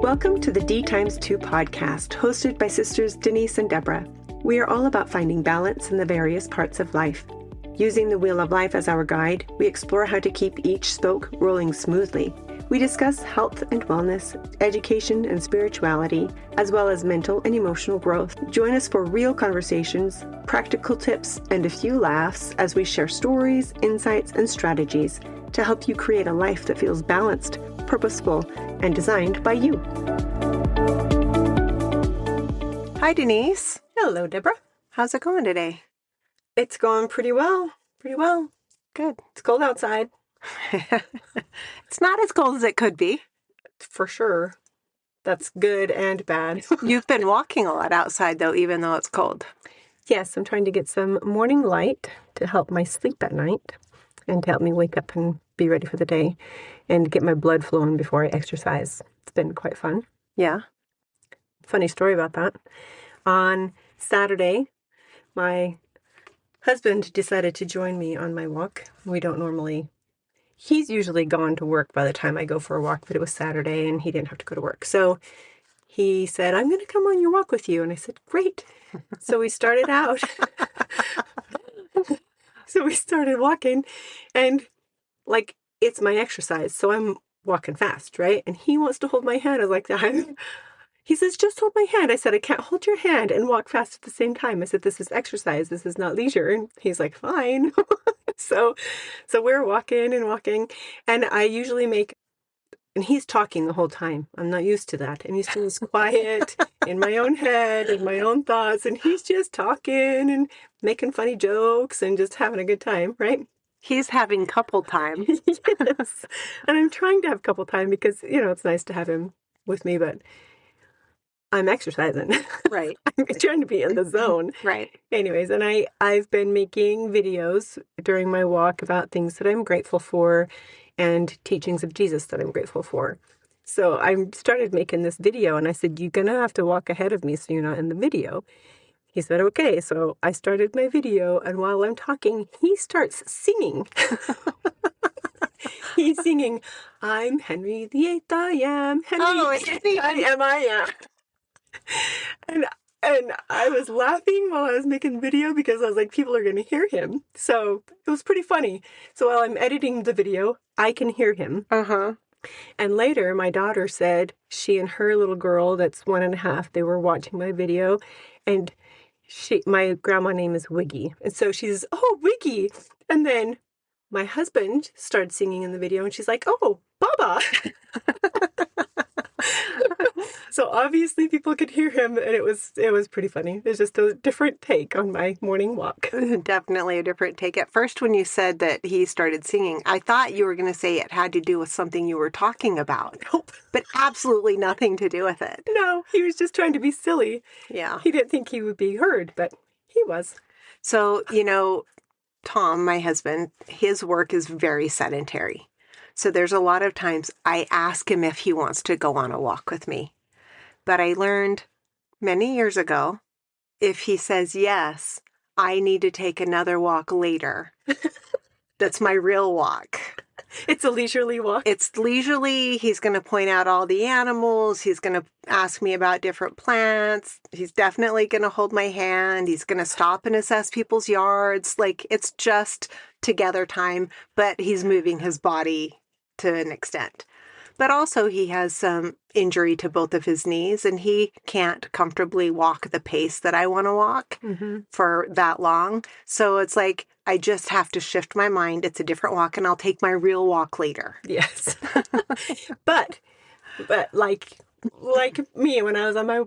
Welcome to the D times 2 podcast, hosted by sisters Denise and Deborah. We are all about finding balance in the various parts of life. Using the wheel of life as our guide, we explore how to keep each spoke rolling smoothly. We discuss health and wellness, education and spirituality, as well as mental and emotional growth. Join us for real conversations, practical tips, and a few laughs as we share stories, insights, and strategies to help you create a life that feels balanced, purposeful, and designed by you. Hi, Denise. Hello, Deborah. How's it going today? It's going pretty well. Good. It's cold outside. It's not as cold as it could be. For sure. That's good and bad. You've been walking a lot outside, though, even though it's cold. Yes, I'm trying to get some morning light to help my sleep at night and to help me wake up and be ready for the day and get my blood flowing before I exercise. It's been quite fun. Yeah. Funny story about that. On Saturday, my husband decided to join me on my walk. He's usually gone to work by the time I go for a walk, but it was Saturday and he didn't have to go to work. So he said, I'm going to come on your walk with you. And I said, great. So we started out. So we started walking and it's my exercise. So I'm walking fast, right? And he wants to hold my hand. I was like, he says, just hold my hand. I said, I can't hold your hand and walk fast at the same time. I said, this is exercise. This is not leisure. And he's like, fine. So we're walking and I usually and he's talking the whole time. I'm not used to that. I'm used to this quiet in my own head and my own thoughts. And he's just talking and making funny jokes and just having a good time, right? He's having couple time. Yes. And I'm trying to have couple time because, it's nice to have him with me, but I'm exercising. Right. I'm trying to be in the zone. Right. Anyways, and I've been making videos during my walk about things that I'm grateful for and teachings of Jesus that I'm grateful for. So I started making this video and I said, you're going to have to walk ahead of me so you're not in the video. He said, okay. So I started my video and while I'm talking, he starts singing. He's singing, I'm Henry VIII, I am Henry VIII, I am. And I was laughing while I was making the video because I was like, people are going to hear him. So it was pretty funny. So while I'm editing the video, I can hear him. Uh-huh. And later, my daughter said she and her little girl that's 1.5, they were watching my video. And my grandma name is Wiggy. And so she says, oh, Wiggy. And then my husband started singing in the video and she's like, oh, Baba. So obviously people could hear him and it was pretty funny. There's just a different take on my morning walk. Definitely a different take. At first when you said that he started singing, I thought you were going to say it had to do with something you were talking about. Nope. But absolutely nothing to do with it. No, he was just trying to be silly. Yeah. He didn't think he would be heard, but he was. So, Tom, my husband, his work is very sedentary. So there's a lot of times I ask him if he wants to go on a walk with me. But I learned many years ago, if he says yes, I need to take another walk later. That's my real walk. It's a leisurely walk. It's leisurely. He's going to point out all the animals. He's going to ask me about different plants. He's definitely going to hold my hand. He's going to stop and assess people's yards. It's just together time, but he's moving his body to an extent. But also he has some injury to both of his knees and he can't comfortably walk the pace that I want to walk for that long. So it's like, I just have to shift my mind. It's a different walk and I'll take my real walk later. Yes. But like me, when I was on my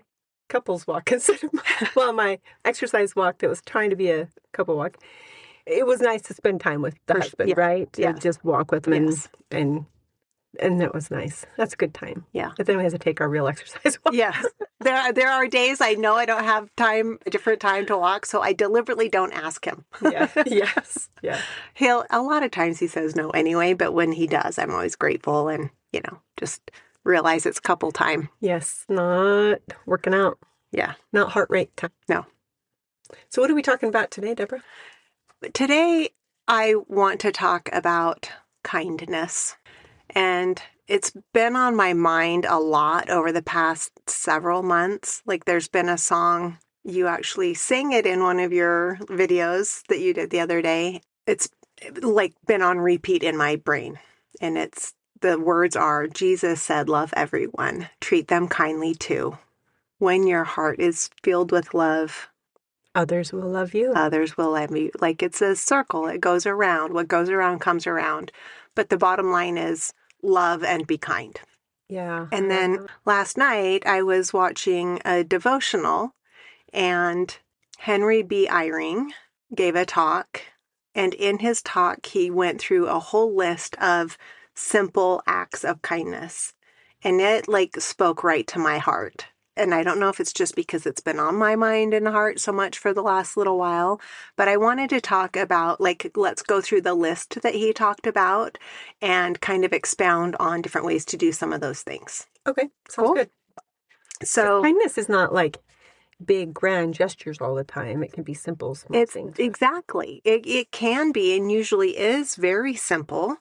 couples walk, instead of my exercise walk that was trying to be a couple walk, it was nice to spend time with the husband, right? Yeah. And just walk with him and that was nice. That's a good time. Yeah. But then we have to take our real exercise walk. Yes. There are days I know I don't have a different time to walk, so I deliberately don't ask him. Yeah. Yes. Yeah. A lot of times he says no anyway, but when he does, I'm always grateful and, just realize it's couple time. Yes. Not working out. Yeah. Not heart rate time. No. So what are we talking about today, Deborah? Today, I want to talk about kindness. And it's been on my mind a lot over the past several months. Like there's been a song, you actually sang it in one of your videos that you did the other day. It's like been on repeat in my brain. And the words are, Jesus said, love everyone, treat them kindly too. When your heart is filled with love, Others will love you. others will love you. Like it's a circle. It goes around. What goes around comes around. But the bottom line is love and be kind. Yeah. And then last night I was watching a devotional and Henry B. Eyring gave a talk. And in his talk, he went through a whole list of simple acts of kindness. And it like spoke right to my heart. And I don't know if it's just because it's been on my mind and heart so much for the last little while, but I wanted to talk about, like, let's go through the list that he talked about and kind of expound on different ways to do some of those things. Okay, sounds Cool. good. So Kindness is not like big, grand gestures all the time. It can be simple, small it's things. exactly, it can be and usually is very simple.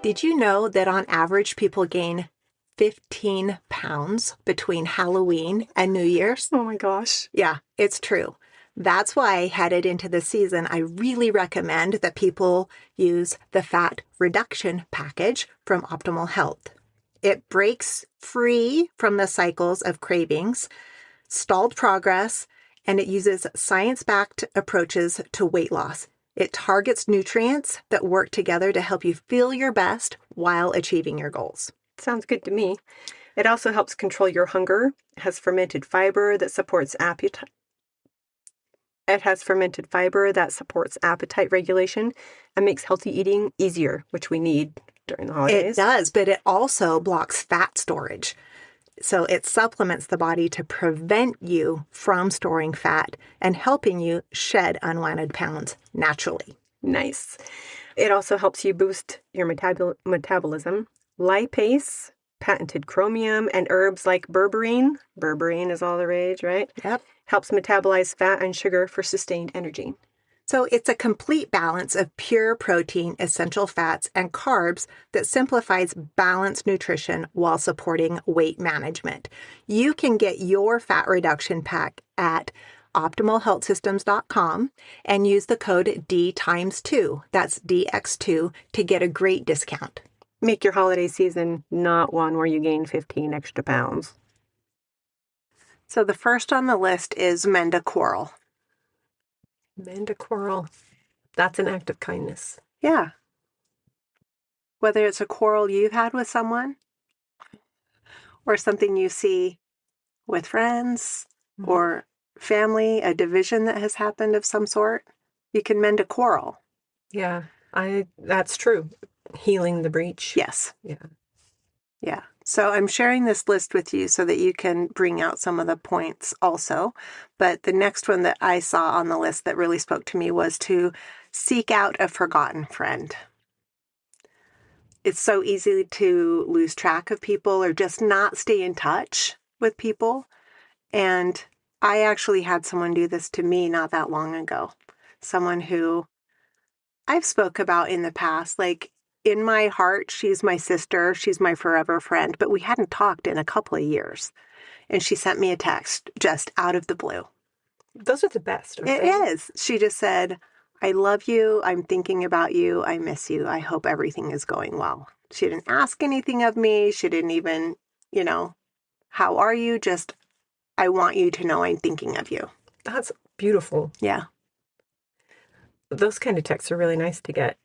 Did you know that on average people gain 15 pounds between Halloween and New Year's? Oh my gosh. Yeah, it's true. That's why headed into the season, I really recommend that people use the fat reduction package from Optimal Health. It breaks free from the cycles of cravings, stalled progress, and it uses science-backed approaches to weight loss. It targets nutrients that work together to help you feel your best while achieving your goals. Sounds good to me. It also helps control your hunger. It has fermented fiber that supports appetite. It has fermented fiber that supports appetite regulation and makes healthy eating easier, which we need during the holidays. It does, but it also blocks fat storage. So it supplements the body to prevent you from storing fat and helping you shed unwanted pounds naturally. Nice. It also helps you boost your metabolism. Lipase, patented chromium, and herbs like berberine. Berberine is all the rage, right? Yep. Helps metabolize fat and sugar for sustained energy. So it's a complete balance of pure protein, essential fats, and carbs that simplifies balanced nutrition while supporting weight management. You can get your fat reduction pack at optimalhealthsystems.com and use the code D times 2, that's DX2, to get a great discount. Make your holiday season not one where you gain 15 extra pounds. So the first on the list is mend a quarrel. Mend a quarrel. That's an act of kindness. Yeah. Whether it's a quarrel you've had with someone or something you see with friends or family, a division that has happened of some sort, you can mend a quarrel. Yeah, that's true. Healing the breach. Yes. Yeah. Yeah. So I'm sharing this list with you so that you can bring out some of the points also. But the next one that I saw on the list that really spoke to me was to seek out a forgotten friend. It's so easy to lose track of people or just not stay in touch with people. And I actually had someone do this to me not that long ago. Someone who I've spoke about in the past, like in my heart, she's my sister, she's my forever friend, but we hadn't talked in a couple of years. And she sent me a text just out of the blue. Those are the best. It is. She just said, I love you. I'm thinking about you. I miss you. I hope everything is going well. She didn't ask anything of me. She didn't even, how are you? Just, I want you to know I'm thinking of you. That's beautiful. Yeah. Those kind of texts are really nice to get.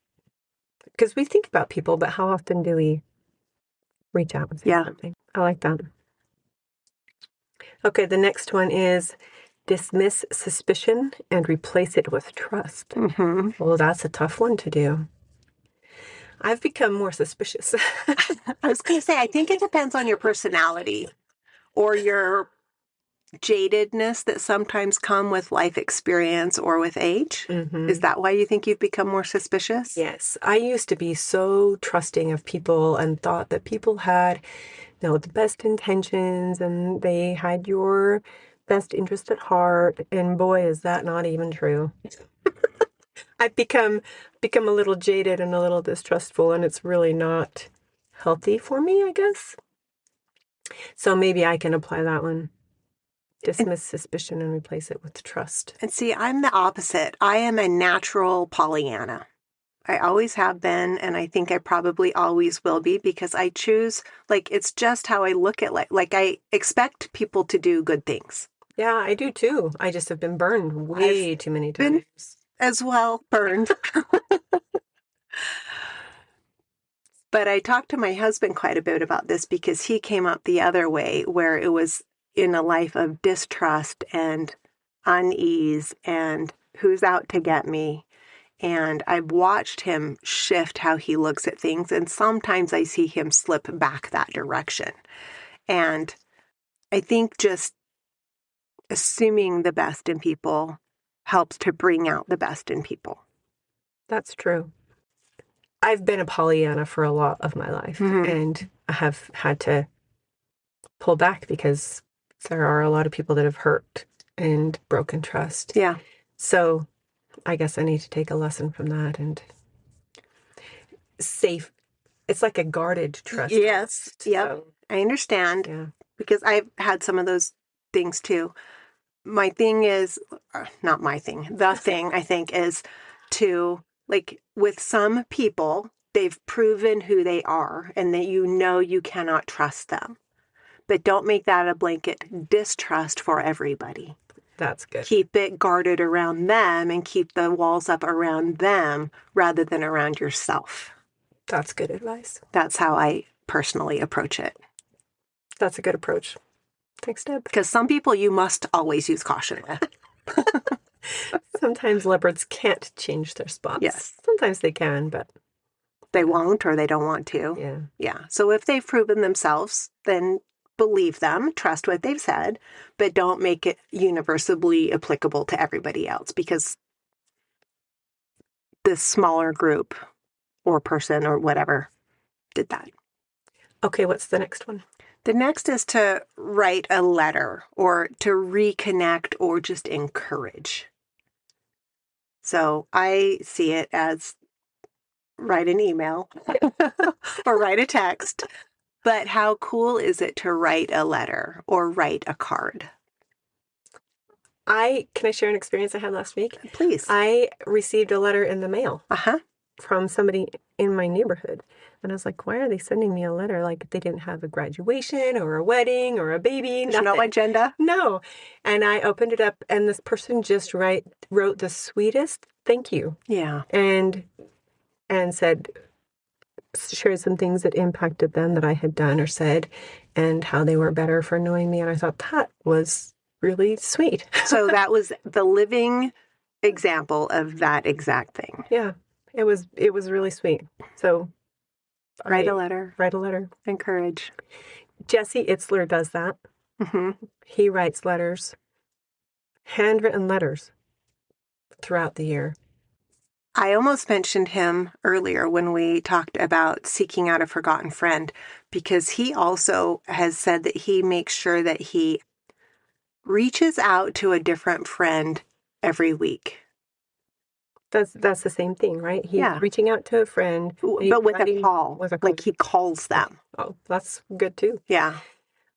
Because we think about people, but how often do we reach out and say something? I like that. Okay, the next one is dismiss suspicion and replace it with trust. Mm-hmm. Well, that's a tough one to do. I've become more suspicious. I was going to say, I think it depends on your personality or your jadedness that sometimes come with life experience or with age. Mm-hmm. Is that why you think you've become more suspicious? Yes. I used to be so trusting of people and thought that people had, the best intentions and they had your best interest at heart. And boy, is that not even true. I've become a little jaded and a little distrustful, and it's really not healthy for me, I guess. So maybe I can apply that one. And, Dismiss suspicion and replace it with trust. and see, I'm the opposite. I am a natural Pollyanna. I always have been, and I think I probably always will be because I choose, like, it's just how I look at life. Like, I expect people to do good things. Yeah, I do too. I just have been burned way too many Been times. as well burned. But I talked to my husband quite a bit about this because he came up the other way where it was in a life of distrust and unease and who's out to get me. And I've watched him shift how he looks at things. And sometimes I see him slip back that direction. And I think just assuming the best in people helps to bring out the best in people. That's true. I've been a Pollyanna for a lot of my life, and I have had to pull back because there are a lot of people that have hurt and broken trust. Yeah. So I guess I need to take a lesson from that and safe. It's like a guarded trust. Yes. Yep. So, I understand yeah. because I've had some of those things too. My thing is, not my thing, the thing I think is to, like, with some people, they've proven who they are and that you know you cannot trust them. But don't make that a blanket distrust for everybody. That's good. Keep it guarded around them and keep the walls up around them rather than around yourself. That's good advice. That's how I personally approach it. That's a good approach. Thanks, Deb. Because some people you must always use caution with. Sometimes leopards can't change their spots. Yes. Sometimes they can, but They won't or they don't want to. yeah. Yeah. So if they've proven themselves, then believe them, trust what they've said, but don't make it universally applicable to everybody else because this smaller group or person or whatever did that. Okay, what's the next one? The next is to write a letter or to reconnect or just encourage. So I see it as write an email or write a text. But how cool is it to write a letter or write a card? Can I share an experience I had last week? Please. I received a letter in the mail Uh-huh. from somebody in my neighborhood. And I was like, why are they sending me a letter? Like they didn't have a graduation or a wedding or a baby. There's no Nothing. agenda. No. And I opened it up and this person just wrote the sweetest thank you. Yeah. And said, shared some things that impacted them that I had done or said and how they were better for knowing me. And I thought that was really sweet. So that was the living example of that exact thing. Yeah, it was really sweet. So Write a letter. Write a letter. Encourage. Jesse Itzler does that. Mm-hmm. He writes letters, handwritten letters throughout the year. I almost mentioned him earlier when we talked about seeking out a forgotten friend because he also has said that he makes sure that he reaches out to a different friend every week. That's the same thing, right? He's Yeah. reaching out to a friend. But with a writing call. with a call. Like he calls them. Oh, that's good too. Yeah.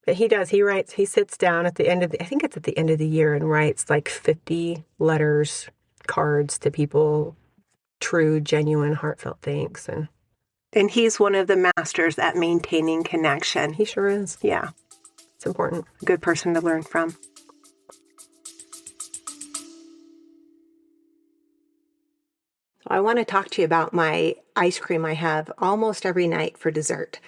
But he does. He sits down at the end of I think it's at the end of the year and writes like 50 letters, cards to people, true, genuine, heartfelt thanks. And he's one of the masters at maintaining connection. He sure is. Yeah. It's important. Good person to learn from. I want to talk to you about my ice cream I have almost every night for dessert.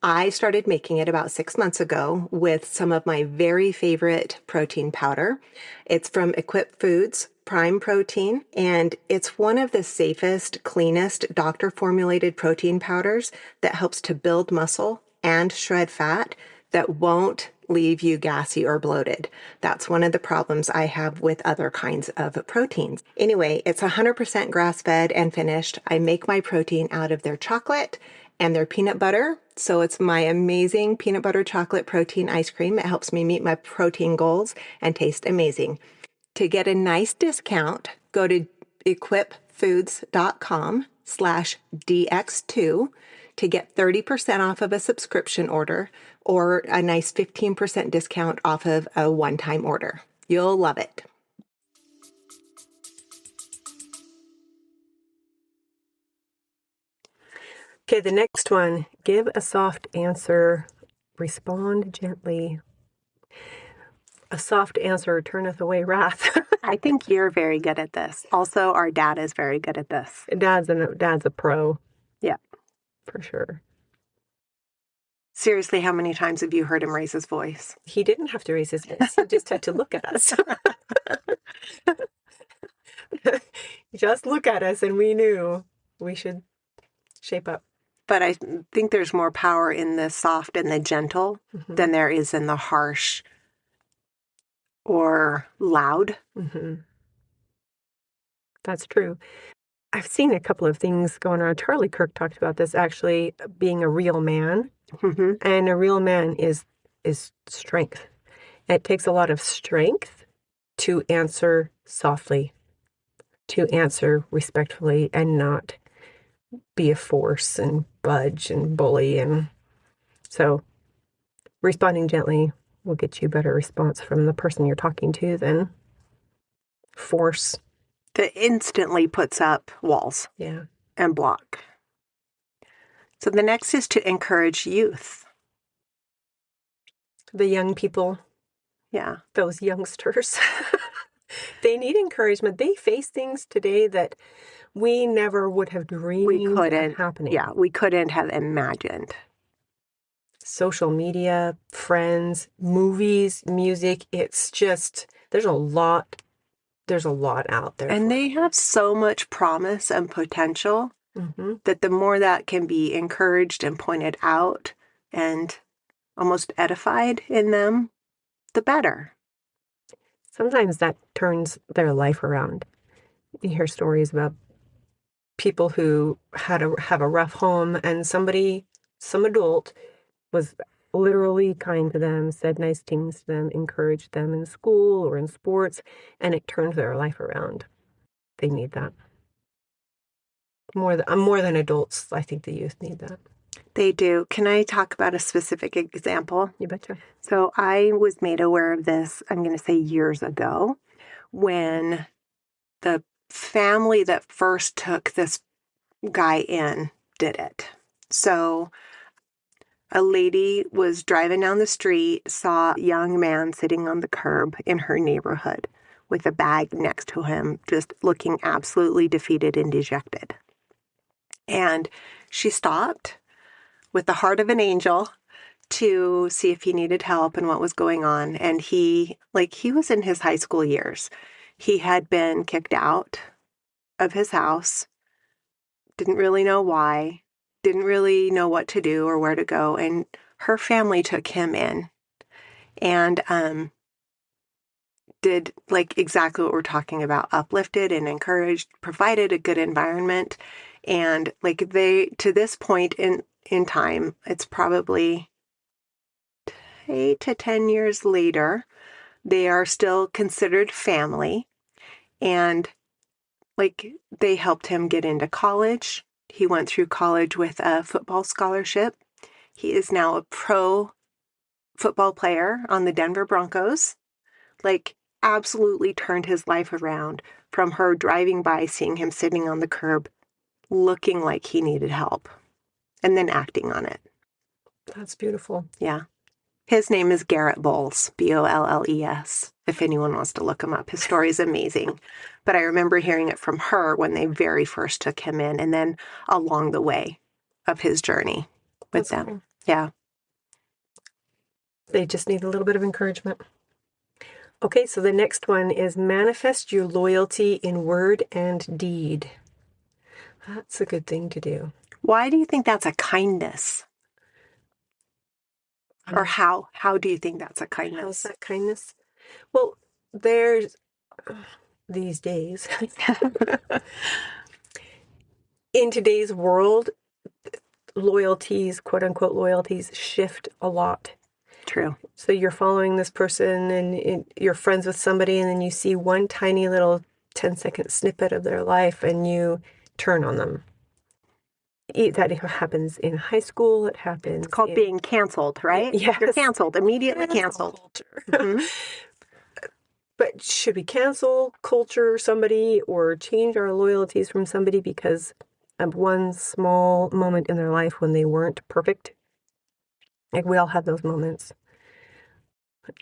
I started making it about 6 months ago with some of my very favorite protein powder. It's from Equip Foods Prime Protein, and it's one of the safest, cleanest doctor-formulated protein powders that helps to build muscle and shred fat that won't leave you gassy or bloated. That's one of the problems I have with other kinds of proteins. Anyway, it's 100% grass-fed and finished. I make my protein out of their chocolate and their peanut butter. So it's my amazing peanut butter chocolate protein ice cream. It helps me meet my protein goals and taste amazing. To get a nice discount, go to Equip wholefoods.com/DX2 to get 30% off of a subscription order or a nice 15% discount off of a one-time order. You'll love it. Okay, the next one, give a soft answer, respond gently. A soft answer turneth away wrath. I think you're very good at this. Also, our dad is very good at this. Dad's a pro. Yeah. For sure. Seriously, how many times have you heard him raise his voice? He didn't have to raise his voice. He just had to look at us. Just look at us and we knew we should shape up. But I think there's more power in the soft and the gentle than there is in the harsh or loud. That's true. I've seen a couple of things going on. Charlie Kirk talked about this actually being a real man. And a real man is strength. It takes a lot of strength to answer softly, to answer respectfully, and not be a force and budge and bully. And so responding gently will get you a better response from the person you're talking to than force. That instantly puts up walls and block. So the next is to encourage youth. The young people. Yeah. Those youngsters. They need encouragement. They face things today that we never would have dreamed of happening. Yeah, we couldn't have imagined. Social media, friends, movies, music. It's just, there's a lot out there. And they have so much promise and potential that the more that can be encouraged and pointed out and almost edified in them, the better. Sometimes that turns their life around. You hear stories about people who have a rough home and some adult was literally kind to them, said nice things to them, encouraged them in school or in sports, and it turned their life around. They need that. More than adults, I think the youth need that. They do. Can I talk about a specific example? You betcha. So I was made aware of this, I'm going to say years ago, when the family that first took this guy in did it. So a lady was driving down the street, saw a young man sitting on the curb in her neighborhood with a bag next to him, just looking absolutely defeated and dejected. And she stopped with the heart of an angel to see if he needed help and what was going on. And he was in his high school years. He had been kicked out of his house, didn't really know why, didn't really know what to do or where to go. And her family took him in and did exactly what we're talking about, uplifted and encouraged, provided a good environment. And they, to this point in time, it's probably 8 to 10 years later, they are still considered family. And they helped him get into college. He went through college with a football scholarship. He is now a pro football player on the Denver Broncos. Absolutely turned his life around from her driving by, seeing him sitting on the curb, looking like he needed help, and then acting on it. That's beautiful. Yeah. His name is Garrett Bowles, Bolles, if anyone wants to look him up. His story is amazing. But I remember hearing it from her when they very first took him in and then along the way of his journey with them. Cool. Yeah. They just need a little bit of encouragement. Okay, so the next one is manifest your loyalty in word and deed. That's a good thing to do. Why do you think that's a kindness? Or how do you think that's a kindness? How's that kindness? Well, there's these days, in today's world, loyalties, quote unquote loyalties, shift a lot. True. So you're following this person and you're friends with somebody and then you see one tiny little 10-second snippet of their life and you turn on them. That happens in high school. It happens. It's called being canceled, right? Yes. You're canceled, immediately canceled. Culture. Mm-hmm. But should we cancel culture somebody or change our loyalties from somebody because of one small moment in their life when they weren't perfect? Like, we all have those moments.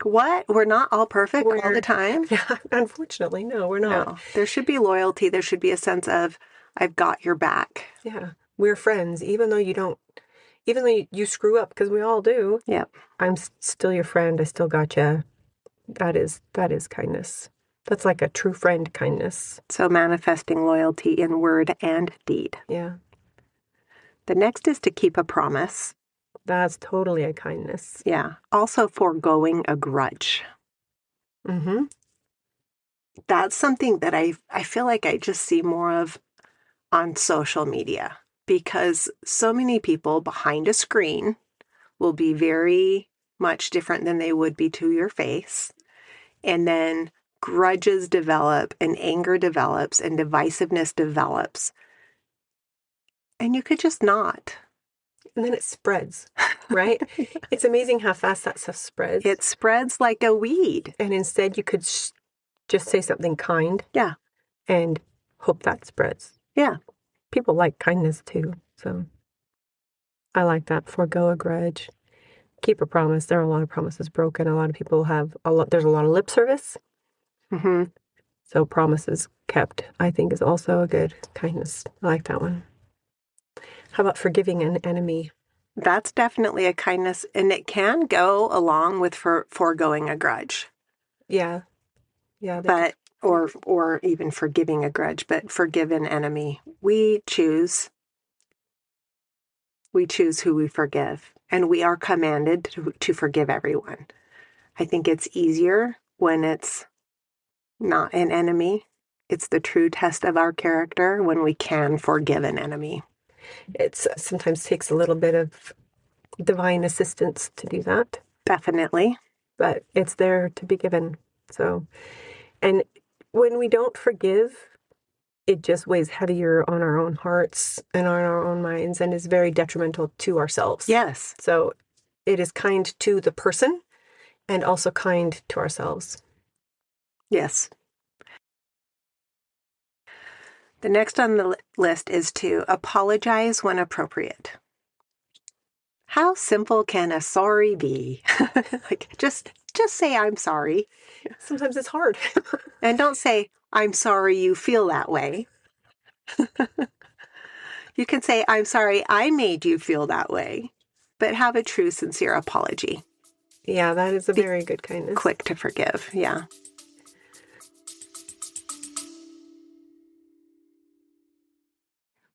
What? We're not all perfect all the time? Yeah, unfortunately, no, we're not. No. There should be loyalty. There should be a sense of, I've got your back. Yeah. We're friends, even though you screw up, because we all do. Yep. I'm still your friend. I still got you. That is kindness. That's like a true friend kindness. So manifesting loyalty in word and deed. Yeah. The next is to keep a promise. That's totally a kindness. Yeah. Also foregoing a grudge. Mm-hmm. That's something that I feel like I just see more of on social media, because so many people behind a screen will be very much different than they would be to your face. And then grudges develop and anger develops and divisiveness develops. And you could just not. And then it spreads, right? It's amazing how fast that stuff spreads. It spreads like a weed. And instead you could just say something kind. Yeah. And hope that spreads. Yeah. People like kindness too. So I like that. Forego a grudge. Keep a promise. There are a lot of promises broken. A lot of people have there's a lot of lip service. Mm-hmm. So promises kept, I think, is also a good kindness. I like that one. How about forgiving an enemy? That's definitely a kindness, and it can go along with foregoing a grudge. Yeah. Yeah. But or even forgiving a grudge, but forgive an enemy. We choose who we forgive, and we are commanded to forgive everyone. I think it's easier when it's not an enemy. It's the true test of our character when we can forgive an enemy. It sometimes takes a little bit of divine assistance to do that. Definitely. But it's there to be given. So, and when we don't forgive, it just weighs heavier on our own hearts and on our own minds and is very detrimental to ourselves. Yes. So it is kind to the person and also kind to ourselves. Yes. The next on the list is to apologize when appropriate. How simple can a sorry be? Like, just say I'm sorry. Sometimes it's hard. And don't say, I'm sorry you feel that way. You can say, I'm sorry I made you feel that way, but have a true, sincere apology. Yeah, that is a very good kindness. Quick to forgive, yeah.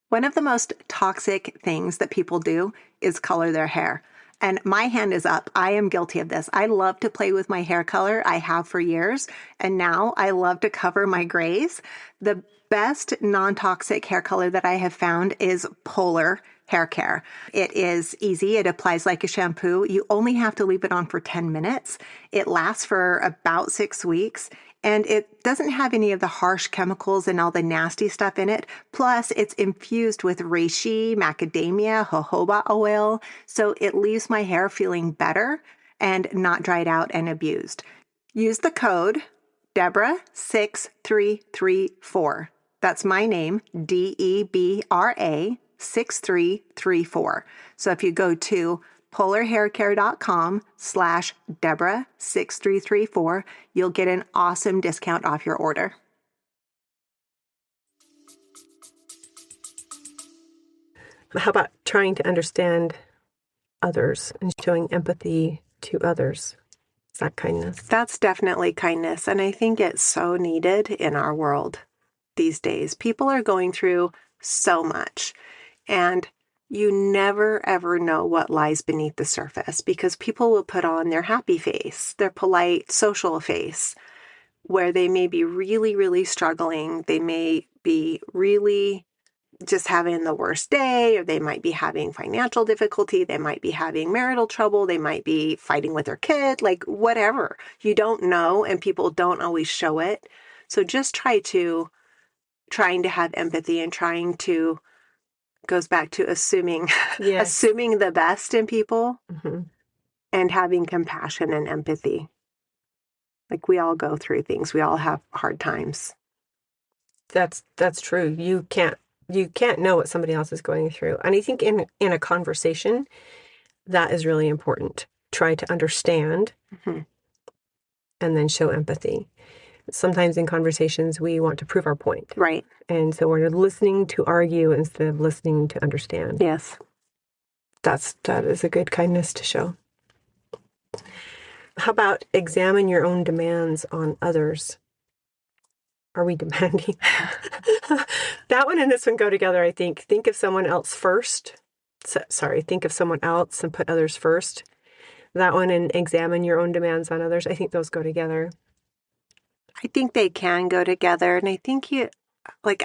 One of the most toxic things that people do is color their hair. And my hand is up. I am guilty of this. I love to play with my hair color. I have for years. And now I love to cover my grays. The best non-toxic hair color that I have found is Polar Hair Care. It is easy. It applies like a shampoo. You only have to leave it on for 10 minutes. It lasts for about 6 weeks. And it doesn't have any of the harsh chemicals and all the nasty stuff in it. Plus, it's infused with reishi, macadamia, jojoba oil. So it leaves my hair feeling better and not dried out and abused. Use the code Debra6334. That's my name, Debra 6334. So if you go to polarhaircare.com/Debra6334, you'll get an awesome discount off your order. How about trying to understand others and showing empathy to others? Is that kindness? That's definitely kindness. And I think it's so needed in our world these days. People are going through so much. And you never, ever know what lies beneath the surface, because people will put on their happy face, their polite social face, where they may be really, really struggling. They may be really just having the worst day, or they might be having financial difficulty. They might be having marital trouble. They might be fighting with their kid, like whatever. You don't know, and people don't always show it. So just trying to have empathy and goes back to assuming Yes. assuming the best in people Mm-hmm. and having compassion and empathy. Like we all go through things. We all have hard times. That's true. You can't know what somebody else is going through. And I think in a conversation, that is really important. Try to understand hmm and then show empathy. Sometimes in conversations, we want to prove our point. Right. And so we're listening to argue instead of listening to understand. Yes. That is a good kindness to show. How about examine your own demands on others? Are we demanding? That one and this one go together, I think. Think of someone else first. Think of someone else and put others first. That one and examine your own demands on others. I think those go together. I think they can go together. And I think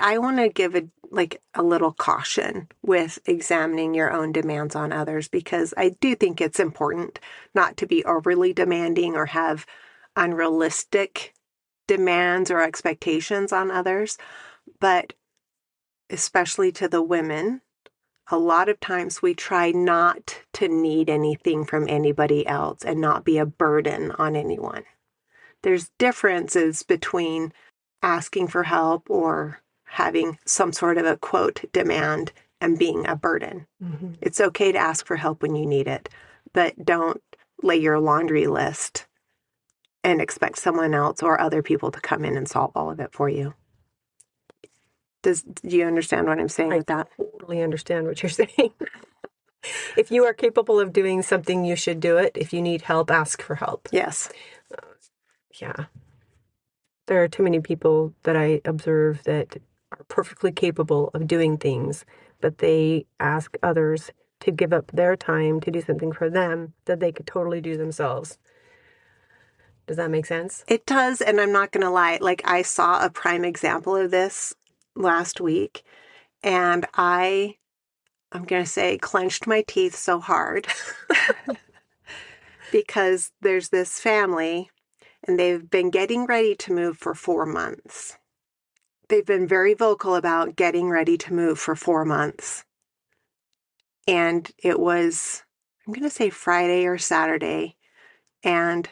I want to give a little caution with examining your own demands on others, because I do think it's important not to be overly demanding or have unrealistic demands or expectations on others. But especially to the women, a lot of times we try not to need anything from anybody else and not be a burden on anyone. There's differences between asking for help or having some sort of a quote demand and being a burden. Mm-hmm. It's okay to ask for help when you need it, but don't lay your laundry list and expect someone else or other people to come in and solve all of it for you. Do you understand what I'm saying with that? I totally understand what you're saying. If you are capable of doing something, you should do it. If you need help, ask for help. Yes. Yeah. There are too many people that I observe that are perfectly capable of doing things, but they ask others to give up their time to do something for them that they could totally do themselves. Does that make sense? It does, and I'm not going to lie. I saw a prime example of this last week, and I'm going to say clenched my teeth so hard because there's this family, and they've been getting ready to move for 4 months. They've been very vocal about getting ready to move for 4 months. And it was, I'm going to say Friday or Saturday, and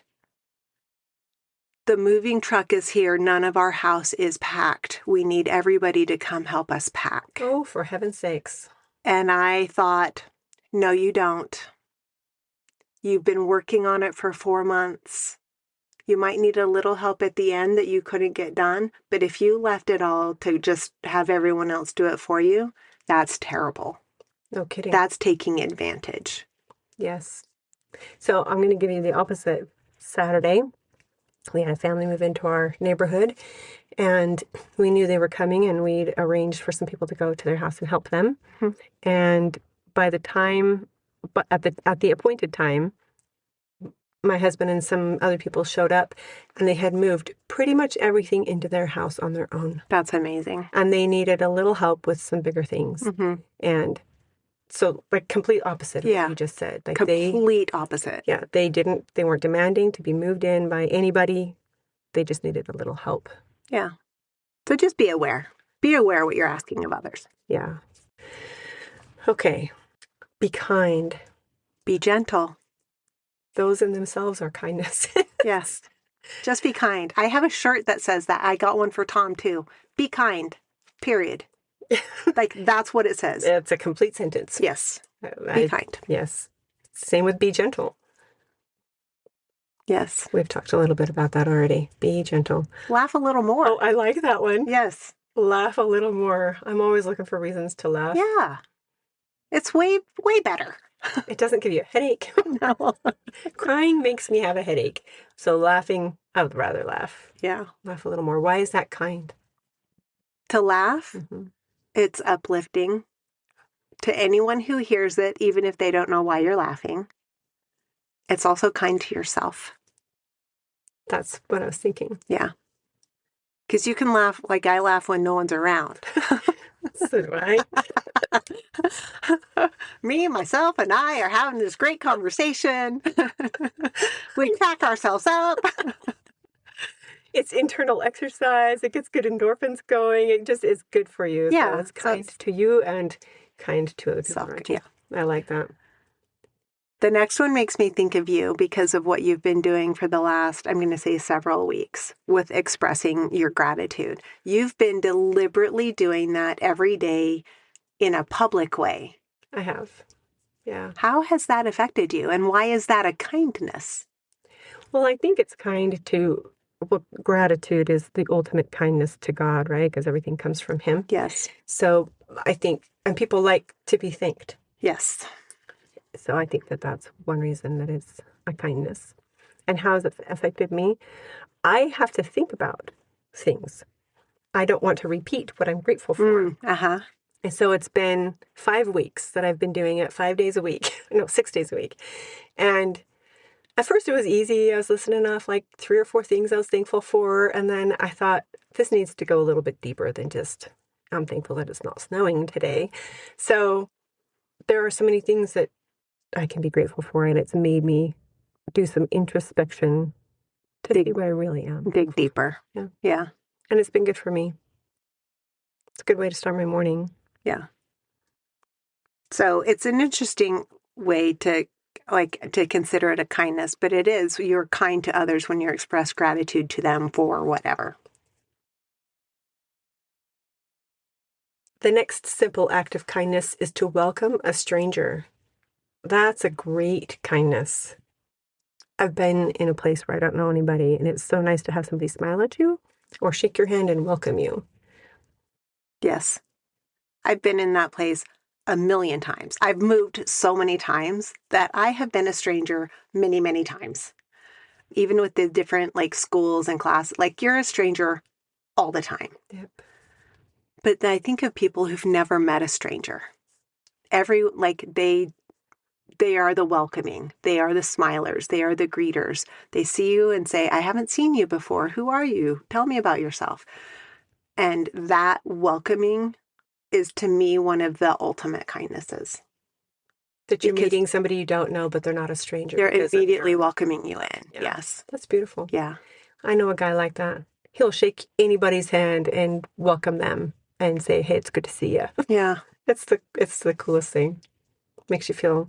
the moving truck is here. None of our house is packed. We need everybody to come help us pack. Oh, for heaven's sakes. And I thought, no, you don't. You've been working on it for 4 months. You might need a little help at the end that you couldn't get done. But if you left it all to just have everyone else do it for you, that's terrible. No kidding. That's taking advantage. Yes. So I'm going to give you the opposite. Saturday, we had a family move into our neighborhood, and we knew they were coming, and we'd arranged for some people to go to their house and help them. Mm-hmm. And by the time, but at the appointed time, my husband and some other people showed up, and they had moved pretty much everything into their house on their own. That's amazing. And they needed a little help with some bigger things. Mm-hmm. And so, complete opposite of what you just said. Complete opposite. Yeah, they weren't demanding to be moved in by anybody. They just needed a little help. Yeah. So just be aware. Be aware what you're asking of others. Yeah. Okay. Be kind. Be gentle. Those in themselves are kindness. Yes. Just be kind. I have a shirt that says that. I got one for Tom too. Be kind. Period. That's what it says. It's a complete sentence. Yes. Be kind. Yes. Same with be gentle. Yes. We've talked a little bit about that already. Be gentle. Laugh a little more. Oh, I like that one. Yes. Laugh a little more. I'm always looking for reasons to laugh. Yeah. It's way, way better. It doesn't give you a headache. No. Crying makes me have a headache. So laughing, I would rather laugh. Yeah. Laugh a little more. Why is that kind? To laugh, it's uplifting to anyone who hears it, even if they don't know why you're laughing. It's also kind to yourself. That's what I was thinking. Yeah. Because you can laugh like I laugh when no one's around. So do I. Me, myself, and I are having this great conversation. We crack ourselves up. it's internal exercise. It gets good endorphins going. It just is good for you. So Yeah. it's kind to you and kind to other people around you. Yeah. I like that. The next one makes me think of you because of what you've been doing for the last, I'm going to say several weeks with expressing your gratitude. You've been deliberately doing that every day in a public way. I have. Yeah. How has that affected you, and why is that a kindness? Well, I think it's kind to, well, gratitude is the ultimate kindness to God, right? Because everything comes from Him. Yes. So I think, and people like to be thanked. Yes. So I think that that's one reason that it's a kindness. And how has it affected me? I have to think about things. I don't want to repeat what I'm grateful for. Uh-huh. And so it's been 5 weeks that I've been doing it 5 days a week. No, 6 days a week. And at first it was easy. I was listening off like 3 or 4 things I was thankful for. And then I thought, this needs to go a little bit deeper than just, I'm thankful that it's not snowing today. So there are so many things that I can be grateful for. And it's made me do some introspection to see where I really am. Dig deeper. Yeah. Yeah. And it's been good for me. It's a good way to start my morning. Yeah. So it's an interesting way to consider it a kindness, but it is, you're kind to others when you express gratitude to them for whatever. The next simple act of kindness is to welcome a stranger. That's a great kindness. I've been in a place where I don't know anybody, and it's so nice to have somebody smile at you or shake your hand and welcome you. Yes. I've been in that place a million times. I've moved so many times that I have been a stranger many, many times. Even with the different like schools and classes, like you're a stranger all the time. Yep. But I think of people who've never met a stranger. They are the welcoming. They are the smilers. They are the greeters. They see you and say, I haven't seen you before. Who are you? Tell me about yourself. And that welcoming is to me one of the ultimate kindnesses. That you're meeting somebody you don't know, but they're not a stranger. They're immediately welcoming you in. Yeah. Yes. That's beautiful. Yeah. I know a guy like that. He'll shake anybody's hand and welcome them and say, hey, it's good to see you. Yeah. It's the coolest thing. Makes you feel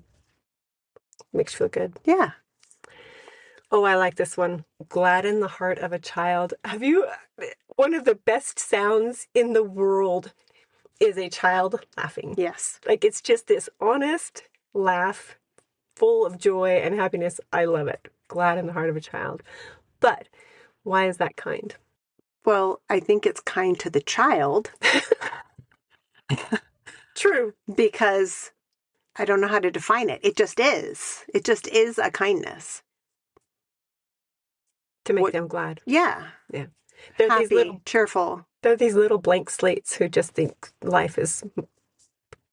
good. Yeah. Oh, I like this one. Gladden the heart of a child. One of the best sounds in the world is a child laughing. Yes. Like it's just this honest laugh full of joy and happiness. I love it. Gladden the heart of a child. But why is that kind? Well, I think it's kind to the child. True. Because I don't know how to define it. It just is. It just is a kindness. To make them glad. Yeah. Yeah. They're happy, cheerful. They're these little blank slates who just think life is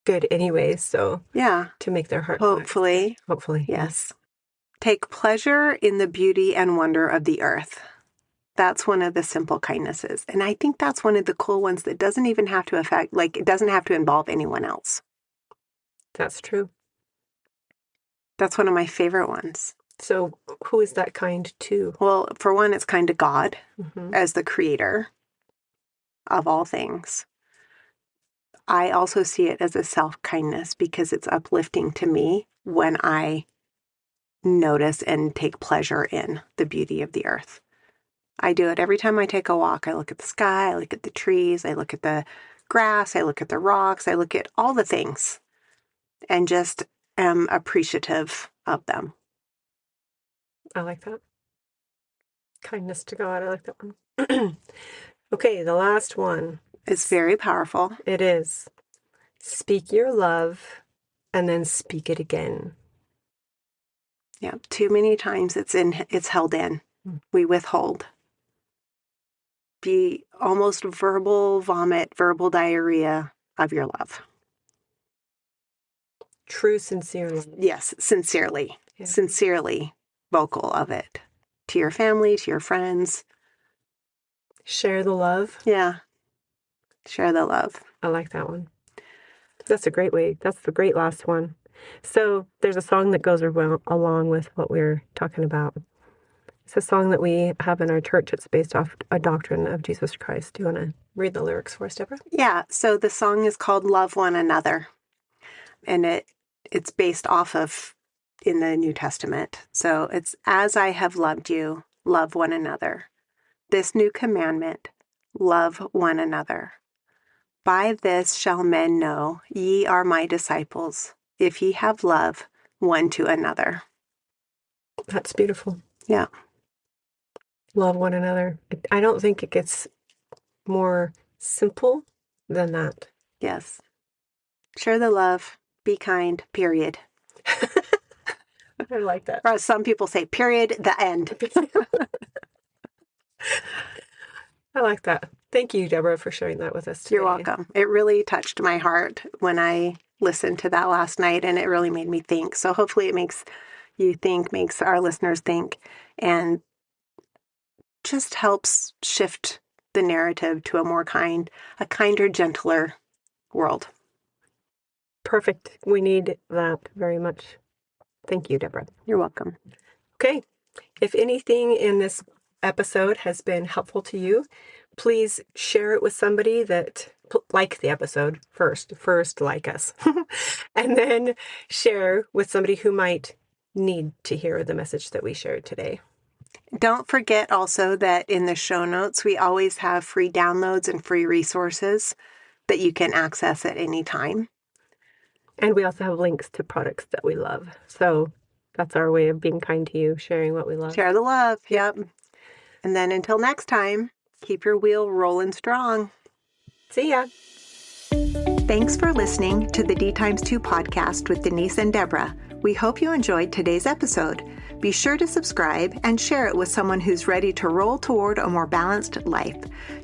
good anyway. So yeah, to make their heart hopefully. glad. Hopefully. Yes. Take pleasure in the beauty and wonder of the earth. That's one of the simple kindnesses. And I think that's one of the cool ones that doesn't even have to it doesn't have to involve anyone else. That's true. That's one of my favorite ones. So who is that kind to? Well, for one, it's kind to God as the creator of all things. I also see it as a self-kindness because it's uplifting to me when I notice and take pleasure in the beauty of the earth. I do it every time I take a walk. I look at the sky, I look at the trees, I look at the grass, I look at the rocks, I look at all the things and just am appreciative of them. I like that. Kindness to God. I like that one. Okay, the last one. It's very powerful. It is. Speak your love and then speak it again. Yeah, too many times it's held in. We withhold. Be almost verbal vomit, verbal diarrhea of your love. True, sincere love. Yes, sincerely. Yeah. Sincerely vocal of it. To your family, to your friends. Share the love. Yeah. Share the love. I like that one. That's a great way. That's the great last one. So there's a song that goes along with what we're talking about. It's a song that we have in our church. It's based off a doctrine of Jesus Christ. Do you want to read the lyrics for us, Deborah? Yeah, so the song is called Love One Another, and it's based off of in the New Testament. So it's, as I have loved you, love one another. This new commandment, love one another. By this shall men know ye are my disciples, if ye have love one to another. That's beautiful. Yeah. Love one another. I don't think it gets more simple than that. Yes. Share the love, be kind, period. I like that. Or as some people say, period, the end. I like that. Thank you, Deborah, for sharing that with us today. You're welcome. It really touched my heart when I listened to that last night, and it really made me think. So hopefully it makes you think, makes our listeners think, and just helps shift the narrative to a kinder, gentler world. Perfect. We need that very much. Thank you, Deborah. You're welcome. Okay. If anything in this episode has been helpful to you, please share it with somebody that like the episode first like us, and then share with somebody who might need to hear the message that we shared today. Don't forget also that in the show notes, we always have free downloads and free resources that you can access at any time. And we also have links to products that we love. So that's our way of being kind to you, sharing what we love. Share the love. Yep. And then until next time, keep your wheel rolling strong. See ya. Thanks for listening to the D times 2 podcast with Denise and Deborah. We hope you enjoyed today's episode. Be sure to subscribe and share it with someone who's ready to roll toward a more balanced life.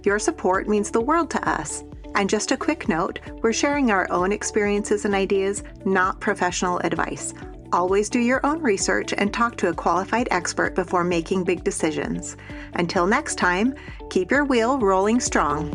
Your support means the world to us. And just a quick note, we're sharing our own experiences and ideas, not professional advice. Always do your own research and talk to a qualified expert before making big decisions. Until next time, keep your wheel rolling strong.